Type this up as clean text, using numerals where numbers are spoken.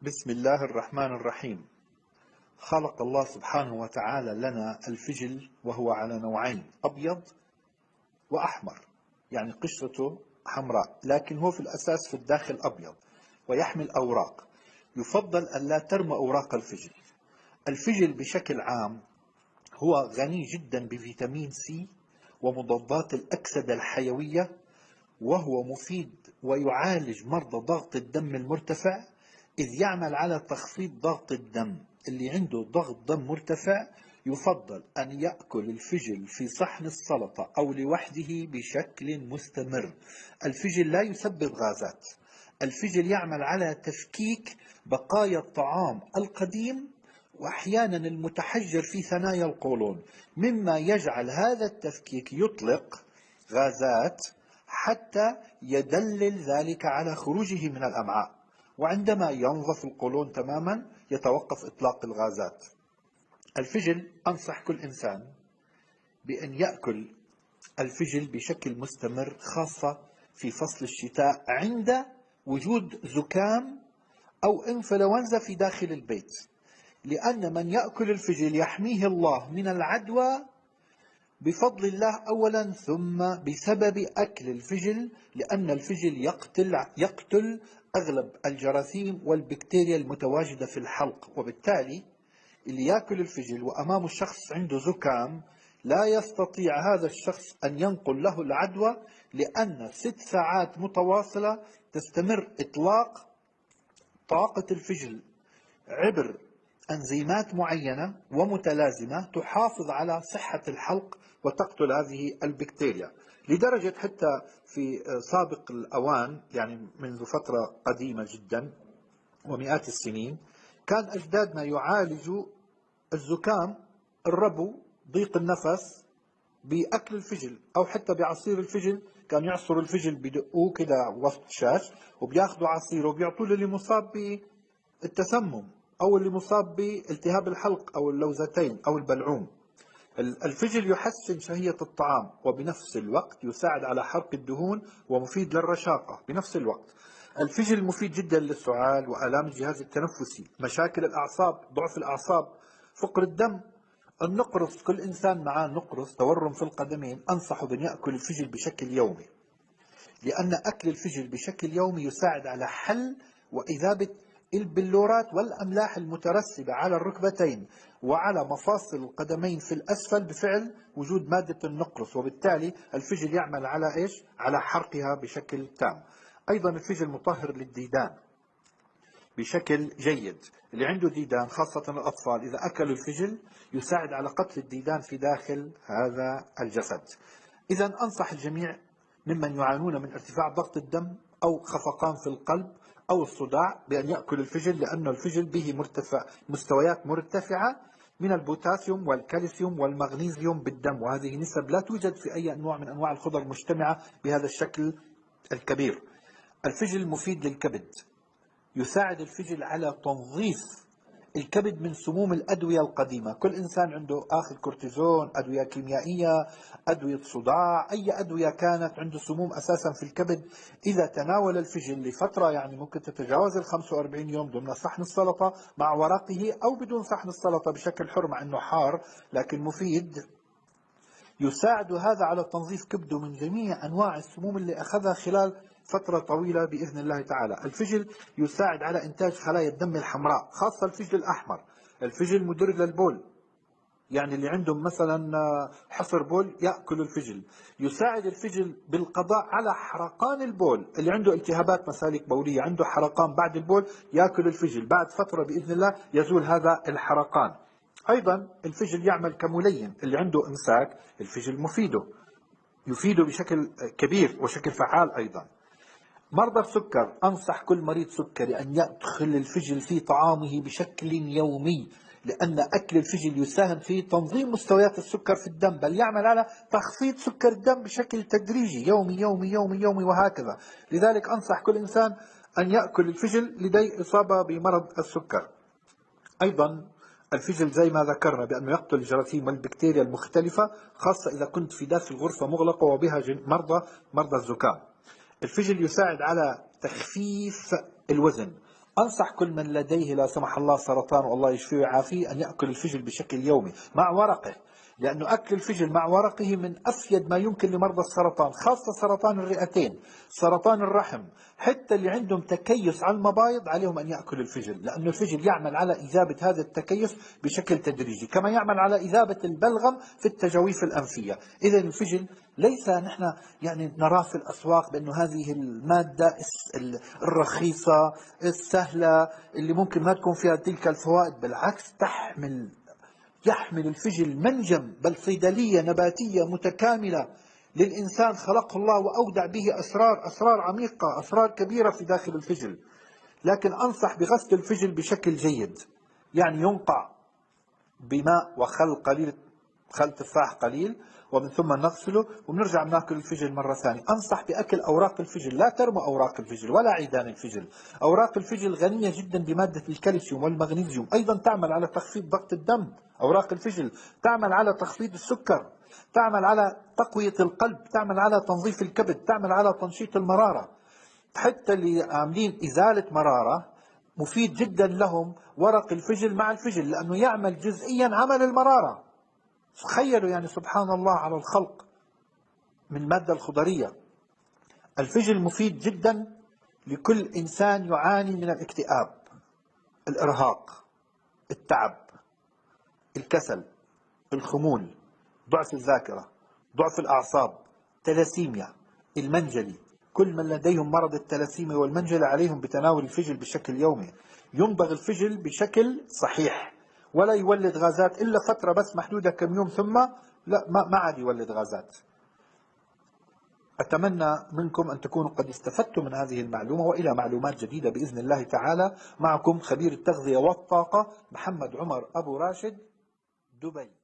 بسم الله الرحمن الرحيم. خلق الله سبحانه وتعالى لنا الفجل وهو على نوعين، أبيض وأحمر، يعني قشرته حمراء لكن هو في الأساس في الداخل أبيض ويحمل أوراق. يفضل ألا ترمى أوراق الفجل. الفجل بشكل عام هو غني جدا بفيتامين سي ومضادات الأكسدة الحيوية، وهو مفيد ويعالج مرضى ضغط الدم المرتفع، إذ يعمل على تخفيض ضغط الدم. اللي عنده ضغط دم مرتفع يفضل أن يأكل الفجل في صحن السلطة أو لوحده بشكل مستمر. الفجل لا يسبب غازات. الفجل يعمل على تفكيك بقايا الطعام القديم وأحيانا المتحجر في ثنايا القولون، مما يجعل هذا التفكيك يطلق غازات حتى يدلل ذلك على خروجه من الأمعاء، وعندما ينظف القولون تماما يتوقف إطلاق الغازات. الفجل أنصح كل إنسان بأن يأكل الفجل بشكل مستمر، خاصة في فصل الشتاء عند وجود زكام أو إنفلونزا في داخل البيت، لأن من يأكل الفجل يحميه الله من العدوى بفضل الله أولا، ثم بسبب أكل الفجل، لأن الفجل يقتل أغلب الجراثيم والبكتيريا المتواجدة في الحلق. وبالتالي اللي يأكل الفجل وأمامه شخص عنده زكام لا يستطيع هذا الشخص أن ينقل له العدوى، لأن 6 ساعات متواصلة تستمر إطلاق طاقة الفجل عبر أنزيمات معينة ومتلازمة تحافظ على صحة الحلق وتقتل هذه البكتيريا. لدرجة حتى في سابق الأوان، يعني منذ فترة قديمة جدا ومئات السنين، كان أجدادنا يعالجوا الزكام، الربو، ضيق النفس بأكل الفجل أو حتى بعصير الفجل. كان يعصروا الفجل بدقوه كده وسط شاش وبياخذوا عصيره وبيعطوه للي مصاب بالتسمم أو اللي مصاب بالتهاب الحلق أو اللوزتين أو البلعوم. الفجل يحسن شهية الطعام وبنفس الوقت يساعد على حرق الدهون ومفيد للرشاقة بنفس الوقت. الفجل مفيد جدا للسعال وآلام الجهاز التنفسي، مشاكل الأعصاب، ضعف الأعصاب، فقر الدم، النقرس. كل إنسان معاه نقرس، تورم في القدمين، أنصحه بأن يأكل الفجل بشكل يومي، لأن أكل الفجل بشكل يومي يساعد على حل وإذابة البلورات والأملاح المترسبة على الركبتين وعلى مفاصل القدمين في الأسفل بفعل وجود مادة النقرس، وبالتالي الفجل يعمل على إيش؟ على حرقها بشكل تام. أيضا الفجل مطهر للديدان بشكل جيد. اللي عنده ديدان خاصة الأطفال إذا أكلوا الفجل يساعد على قتل الديدان في داخل هذا الجسد. إذا أنصح الجميع ممن يعانون من ارتفاع ضغط الدم أو خفقان في القلب أو الصداع بأن يأكل الفجل، لأن الفجل به مستويات مرتفعة من البوتاسيوم والكالسيوم والمغنيسيوم بالدم، وهذه نسب لا توجد في أي نوع من أنواع الخضر مجتمعة بهذا الشكل الكبير. الفجل مفيد للكبد. يساعد الفجل على تنظيف الكبد من سموم الأدوية القديمة. كل إنسان عنده آخذ كورتيزون، أدوية كيميائية، أدوية صداع، أي أدوية كانت عنده سموم أساسا في الكبد، إذا تناول الفجل لفترة يعني ممكن تتجاوز 45 يوم ضمن صحن السلطة مع ورقه أو بدون صحن السلطة بشكل حر، مع أنه حار لكن مفيد، يساعد هذا على تنظيف كبده من جميع أنواع السموم اللي أخذها خلال فترة طويلة بإذن الله تعالى. الفجل يساعد على إنتاج خلايا الدم الحمراء، خاصة الفجل الأحمر. الفجل مدر للبول، يعني اللي عندهم مثلا حصر بول يأكل الفجل. يساعد الفجل بالقضاء على حرقان البول، اللي عنده التهابات مسالك بولية، عنده حرقان بعد البول، يأكل الفجل، بعد فترة بإذن الله يزول هذا الحرقان. أيضا الفجل يعمل كملين، اللي عنده إمساك الفجل يفيده بشكل كبير وشكل فعال. أيضا مرضى السكر، أنصح كل مريض سكري أن يدخل الفجل في طعامه بشكل يومي، لأن أكل الفجل يساهم في تنظيم مستويات السكر في الدم، بل يعمل على تخفيض سكر الدم بشكل تدريجي، يومي يومي يومي يومي وهكذا. لذلك أنصح كل إنسان أن يأكل الفجل لدي إصابة بمرض السكر. أيضا الفجل زي ما ذكرنا بأنه يقتل الجراثيم والبكتيريا المختلفة، خاصة إذا كنت في داخل غرفة مغلقة وبها مرضى الزكام. الفجل يساعد على تخفيف الوزن، أنصح كل من لديه لا سمح الله سرطان والله يشفيه ويعافيه أن يأكل الفجل بشكل يومي مع ورقه، لأنه أكل الفجل مع ورقه من أفيد ما يمكن لمرضى السرطان، خاصة سرطان الرئتين، سرطان الرحم، حتى اللي عندهم تكيس على المبايض عليهم أن يأكلوا الفجل، لأن الفجل يعمل على إذابة هذا التكيس بشكل تدريجي، كما يعمل على إذابة البلغم في التجاويف الأنفية. إذا الفجل ليس نحن يعني نراه في الأسواق بأنه هذه المادة الرخيصة السهلة اللي ممكن ما تكون فيها تلك الفوائد، بالعكس يحمل الفجل منجم، بل صيدلية نباتية متكاملة للإنسان خلقه الله وأودع به أسرار عميقة، أسرار كبيرة في داخل الفجل. لكن أنصح بغسل الفجل بشكل جيد، يعني ينقع بماء وخل قليل، خل تفاح قليل، ومن ثم نغسله وبنرجع بناكل الفجل مرة ثانية. أنصح بأكل أوراق الفجل، لا ترموا أوراق الفجل ولا عيدان الفجل. أوراق الفجل غنية جدا بمادة الكالسيوم والمغنيسيوم، أيضا تعمل على تخفيض ضغط الدم. أوراق الفجل تعمل على تخفيض السكر، تعمل على تقوية القلب، تعمل على تنظيف الكبد، تعمل على تنشيط المرارة. حتى اللي عاملين إزالة مرارة مفيد جدا لهم ورق الفجل مع الفجل، لأنه يعمل جزئيا عمل المرارة. تخيلوا يعني سبحان الله على الخلق من المادة الخضرية. الفجل مفيد جدا لكل إنسان يعاني من الاكتئاب، الإرهاق، التعب، الكسل، الخمول، ضعف الذاكرة، ضعف الأعصاب، تلاسيميا، المنجلي. كل من لديهم مرض التلاسيميا والمنجلة عليهم بتناول الفجل بشكل يومي. ينبغ الفجل بشكل صحيح، ولا يولد غازات إلا فترة بس محدودة كم يوم، ثم لا ما عاد يولد غازات. أتمنى منكم أن تكونوا قد استفدتم من هذه المعلومة، وإلى معلومات جديدة بإذن الله تعالى. معكم خبير التغذية والطاقة محمد عمر أبو راشد، دبي.